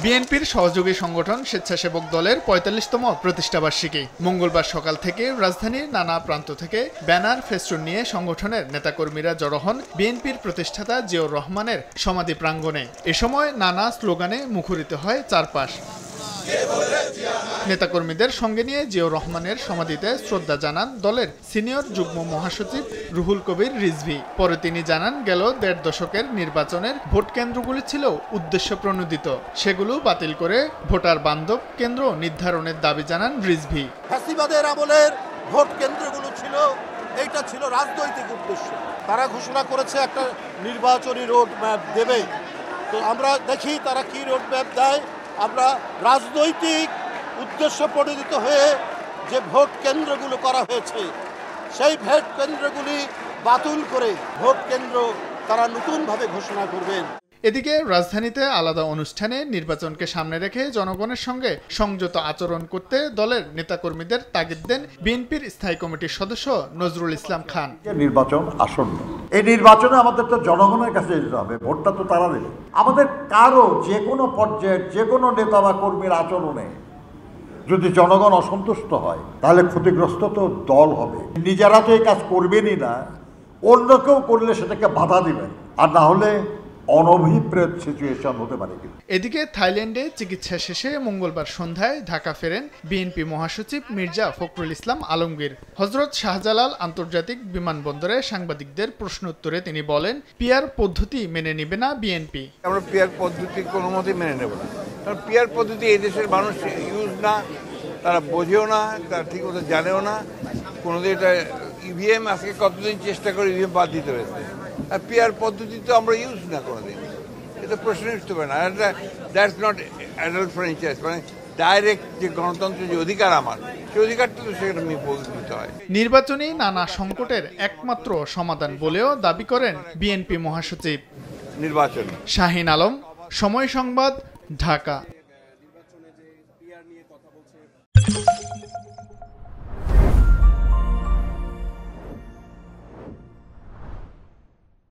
বিএনপির সহযোগী সংগঠন স্বেচ্ছাসেবক দলের ৪৫তম প্রতিষ্ঠাবার্ষিকী। মঙ্গলবার সকাল থেকে রাজধানীর নানা প্রান্ত থেকে ব্যানার ফেস্টুন নিয়ে সংগঠনের নেতাকর্মীরা জড়ো হন বিএনপির প্রতিষ্ঠাতা জিয়াউর রহমানের সমাধি প্রাঙ্গণে। এ সময় নানা স্লোগানে মুখরিত হয় চারপাশ। নেতাকর্মীদের সঙ্গে নিয়ে জিয়াউর রহমানের সমাধিতে শ্রদ্ধা জানান দলের সিনিয়র যুগ্ম মহাসচিব রুহুল কবির রিজভী। পরে তিনি জানান, গেল ১.৫ দশকের নির্বাচনের ভোট কেন্দ্রগুলি ছিল উদ্দেশ্য প্রণোদিত, সেগুলো বাতিল করে ভোটার বান্ধব কেন্দ্র নির্ধারণের দাবি জানান রিজভী। ফ্যাসিবাদের আমলের ভোট কেন্দ্রগুলো ছিল, এইটা ছিল রাজনৈতিক উদ্দেশ্য। তারা ঘোষণা করেছে একটা নির্বাচনী রোড ম্যাপ দেবে, তো আমরা দেখি তারা কি রোড ম্যাপ দেয়। আমরা রাজনৈতিক উদ্দেশ্য প্রণোদিত হয়ে যে ভোট কেন্দ্রগুলো করা হয়েছে, সেই ভোট কেন্দ্রগুলি বাতিল করে ভোট কেন্দ্র তারা নতুনভাবে ঘোষণা করবেন। এদিকে রাজধানীতে আলাদা অনুষ্ঠানে নির্বাচনকে সামনে রেখে জনগণের সঙ্গে সংযত আচরণ করতে দলের নেতাকর্মীদের তাগিদ দেন বিএনপির স্থায়ী কমিটির সদস্য নজরুল ইসলাম খান। নির্বাচন আসন্ন, এই নির্বাচনে আমাদের তো জনগণের কাছে যেতে হবে, ভোটটা তো তারা দেবে। আমাদের কারো যে কোনো পর্যায়ের যে কোনো নেতা বা কর্মীর আচরণে যদি জনগণ অসন্তুষ্ট হয়, তাহলে ক্ষতিগ্রস্ত তো দল হবে। নিজেরা তো এই কাজ করবেনই না, অন্য কেউ করলে সেটাকে বাধা দিবেন, আর না হলে অনভিপ্রেত সিচুয়েশন হতে পারে। এদিকে থাইল্যান্ডে চিকিৎসা শেষে মঙ্গলবার সন্ধ্যায় ঢাকা ফেরেন বিএনপি মহাসচিব মির্জা ফখরুল ইসলাম আলমগীর। হযরত শাহজালাল আন্তর্জাতিক বিমানবন্দরে সাংবাদিকদের প্রশ্ন উত্তরে তিনি বলেন, পিআর পদ্ধতি মেনে নেবে না বিএনপি। আমরা পিআর পদ্ধতি কোনো মতেই মেনে নেব না, কারণ পিআর পদ্ধতি এই দেশের মানুষ ইউজ না, তারা বোঝেও না, তারা ঠিক মতো জানেও না। কোনোদিন এটা ইভিএম আজকে কতদিন চেষ্টা করে ইভিএম বাদ দিতে হয়েছে, আর পিআর পদ্ধতি তো আমরা ইউজ না কোনোদিন, এটা প্রশ্ন উঠতে পারে না। দ্যাটস নট অ্যাডাল্ট ফ্র্যাঞ্চাইজ, মানে ডাইরেক্ট যে গণতন্ত্রের যে অধিকার আমার, সেই অধিকারটা তো সেখানে উপকৃত হয়। নির্বাচনী নানা সংকটের একমাত্র সমাধান বলেও দাবি করেন বিএনপি মহাসচিব। নির্বাচন। শাহিন আলম, সময় সংবাদ, ঢাকা।